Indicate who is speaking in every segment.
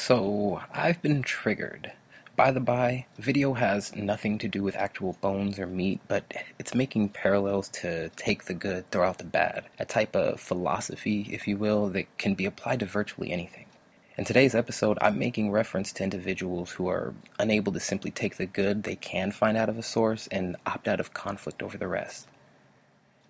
Speaker 1: So, I've been triggered. By the by, video has nothing to do with actual bones or meat, but it's making parallels to take the good, throw out the bad. A type of philosophy, if you will, that can be applied to virtually anything. In today's episode, I'm making reference to individuals who are unable to simply take the good they can find out of a source and opt out of conflict over the rest.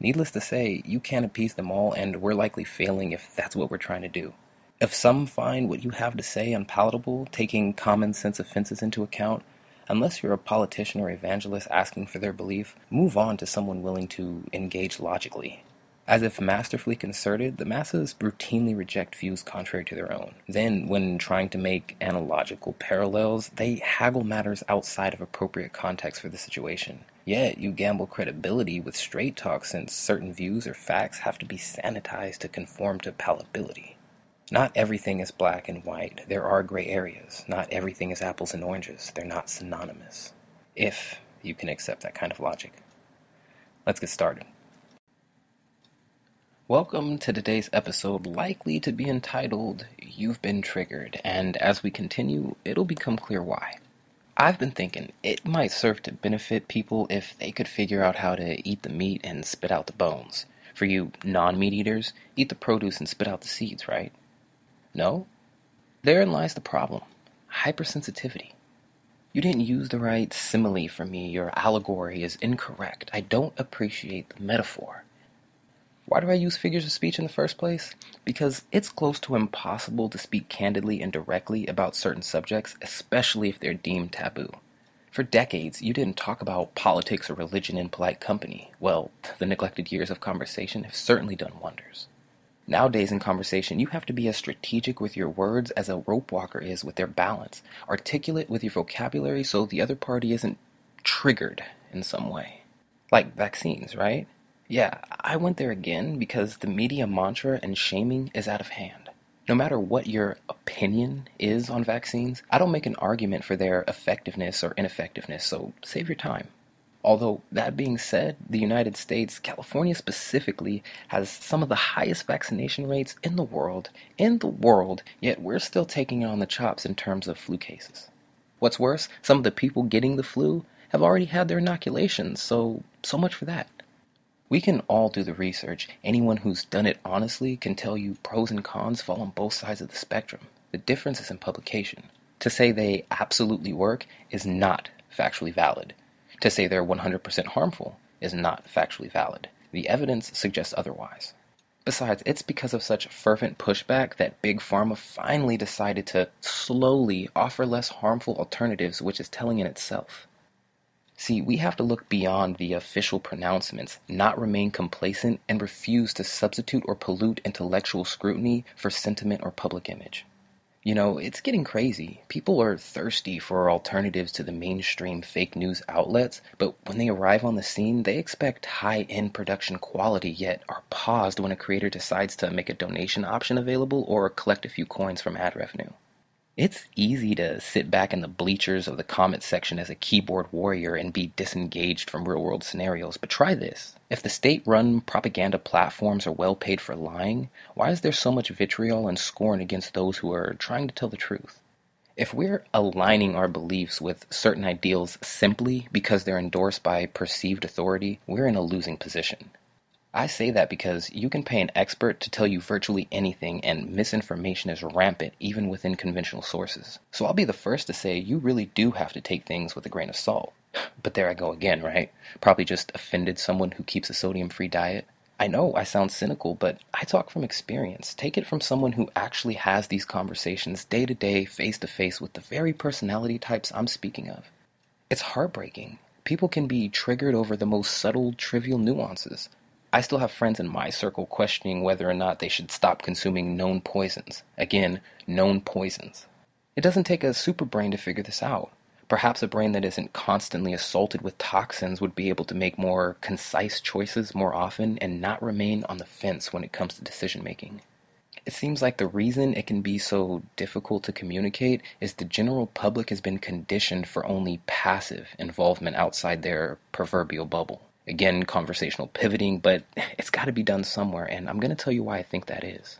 Speaker 1: Needless to say, you can't appease them all, and we're likely failing if that's what we're trying to do. If some find what you have to say unpalatable, taking common sense offenses into account, unless you're a politician or evangelist asking for their belief, move on to someone willing to engage logically. As if masterfully concerted, the masses routinely reject views contrary to their own. Then, when trying to make analogical parallels, they haggle matters outside of appropriate context for the situation. Yet, you gamble credibility with straight talk since certain views or facts have to be sanitized to conform to palatability. Not everything is black and white. There are gray areas. Not everything is apples and oranges. They're not synonymous. If you can accept that kind of logic. Let's get started. Welcome to today's episode, likely to be entitled, You've Been Triggered, and as we continue, it'll become clear why. I've been thinking it might serve to benefit people if they could figure out how to eat the meat and spit out the bones. For you non-meat eaters, eat the produce and spit out the seeds, right? No? Therein lies the problem. Hypersensitivity. You didn't use the right simile for me. Your allegory is incorrect. I don't appreciate the metaphor. Why do I use figures of speech in the first place? Because it's close to impossible to speak candidly and directly about certain subjects, especially if they're deemed taboo. For decades, you didn't talk about politics or religion in polite company. Well, the neglected years of conversation have certainly done wonders. Nowadays in conversation, you have to be as strategic with your words as a rope walker is with their balance, articulate with your vocabulary so the other party isn't triggered in some way. Like vaccines, right? Yeah, I went there again because the media mantra and shaming is out of hand. No matter what your opinion is on vaccines, I don't make an argument for their effectiveness or ineffectiveness, so save your time. Although, that being said, the United States, California specifically, has some of the highest vaccination rates in the world, yet we're still taking it on the chops in terms of flu cases. What's worse, some of the people getting the flu have already had their inoculations, so much for that. We can all do the research. Anyone who's done it honestly can tell you pros and cons fall on both sides of the spectrum. The difference is in publication. To say they absolutely work is not factually valid. To say they're 100% harmful is not factually valid. The evidence suggests otherwise. Besides, it's because of such fervent pushback that Big Pharma finally decided to slowly offer less harmful alternatives, which is telling in itself. See, we have to look beyond the official pronouncements, not remain complacent, and refuse to substitute or pollute intellectual scrutiny for sentiment or public image. You know, it's getting crazy. People are thirsty for alternatives to the mainstream fake news outlets, but when they arrive on the scene, they expect high-end production quality, yet are paused when a creator decides to make a donation option available or collect a few coins from ad revenue. It's easy to sit back in the bleachers of the comment section as a keyboard warrior and be disengaged from real-world scenarios, but try this. If the state-run propaganda platforms are well paid for lying, why is there so much vitriol and scorn against those who are trying to tell the truth? If we're aligning our beliefs with certain ideals simply because they're endorsed by perceived authority, we're in a losing position. I say that because you can pay an expert to tell you virtually anything, and misinformation is rampant even within conventional sources. So I'll be the first to say you really do have to take things with a grain of salt. But there I go again, right? Probably just offended someone who keeps a sodium-free diet. I know I sound cynical, but I talk from experience. Take it from someone who actually has these conversations day to day, face to face with the very personality types I'm speaking of. It's heartbreaking. People can be triggered over the most subtle, trivial nuances. I still have friends in my circle questioning whether or not they should stop consuming known poisons. Again, known poisons. It doesn't take a super brain to figure this out. Perhaps a brain that isn't constantly assaulted with toxins would be able to make more concise choices more often and not remain on the fence when it comes to decision making. It seems like the reason it can be so difficult to communicate is the general public has been conditioned for only passive involvement outside their proverbial bubble. Again, conversational pivoting, but it's got to be done somewhere, and I'm going to tell you why I think that is.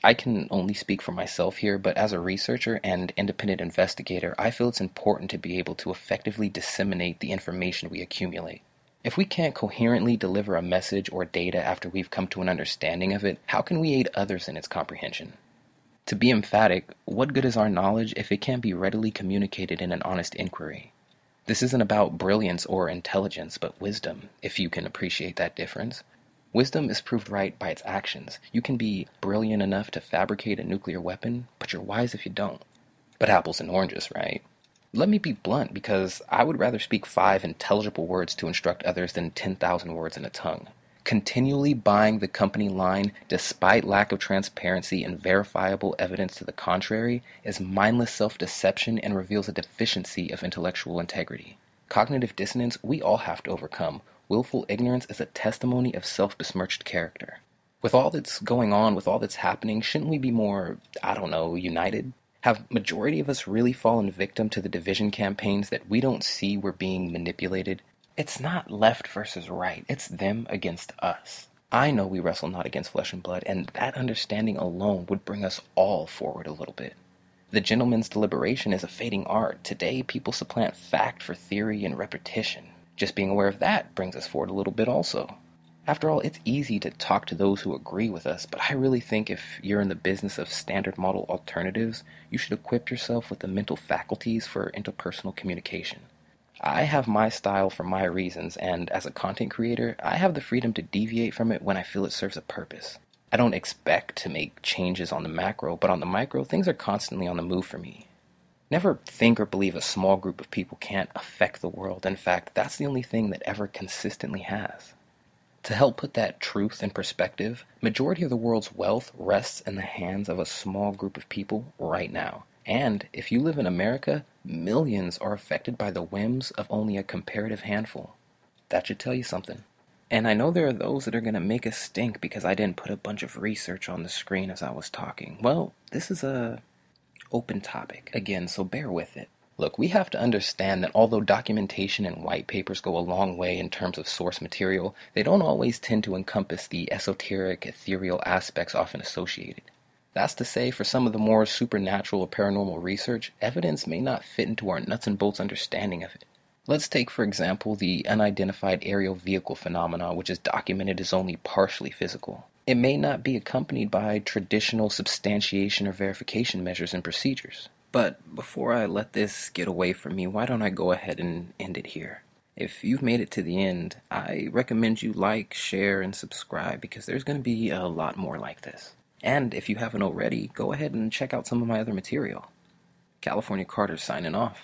Speaker 1: I can only speak for myself here, but as a researcher and independent investigator, I feel it's important to be able to effectively disseminate the information we accumulate. If we can't coherently deliver a message or data after we've come to an understanding of it, how can we aid others in its comprehension? To be emphatic, what good is our knowledge if it can't be readily communicated in an honest inquiry? This isn't about brilliance or intelligence, but wisdom, if you can appreciate that difference. Wisdom is proved right by its actions. You can be brilliant enough to fabricate a nuclear weapon, but you're wise if you don't. But apples and oranges, right? Let me be blunt, because I would rather speak 5 intelligible words to instruct others than 10,000 words in a tongue. Continually buying the company line, despite lack of transparency and verifiable evidence to the contrary, is mindless self-deception and reveals a deficiency of intellectual integrity. Cognitive dissonance we all have to overcome. Willful ignorance is a testimony of self-besmirched character. With all that's going on, with all that's happening, shouldn't we be more, united? Have majority of us really fallen victim to the division campaigns that we don't see we're being manipulated? It's not left versus right, it's them against us. I know we wrestle not against flesh and blood, and that understanding alone would bring us all forward a little bit. The gentleman's deliberation is a fading art. Today, people supplant fact for theory and repetition. Just being aware of that brings us forward a little bit also. After all, it's easy to talk to those who agree with us, but I really think if you're in the business of standard model alternatives, you should equip yourself with the mental faculties for interpersonal communication. I have my style for my reasons, and as a content creator, I have the freedom to deviate from it when I feel it serves a purpose. I don't expect to make changes on the macro, but on the micro, things are constantly on the move for me. Never think or believe a small group of people can't affect the world. In fact, that's the only thing that ever consistently has. To help put that truth in perspective, majority of the world's wealth rests in the hands of a small group of people right now. And if you live in America, millions are affected by the whims of only a comparative handful. That should tell you something. And I know there are those that are going to make us stink because I didn't put a bunch of research on the screen as I was talking. Well, this is a open topic again, so bear with it. Look, we have to understand that although documentation and white papers go a long way in terms of source material, they don't always tend to encompass the esoteric, ethereal aspects often associated. That's to say, for some of the more supernatural or paranormal research, evidence may not fit into our nuts and bolts understanding of it. Let's take, for example, the unidentified aerial vehicle phenomena, which is documented as only partially physical. It may not be accompanied by traditional substantiation or verification measures and procedures. But before I let this get away from me, why don't I go ahead and end it here? If you've made it to the end, I recommend you like, share, and subscribe because there's going to be a lot more like this. And if you haven't already, go ahead and check out some of my other material. California Carter's signing off.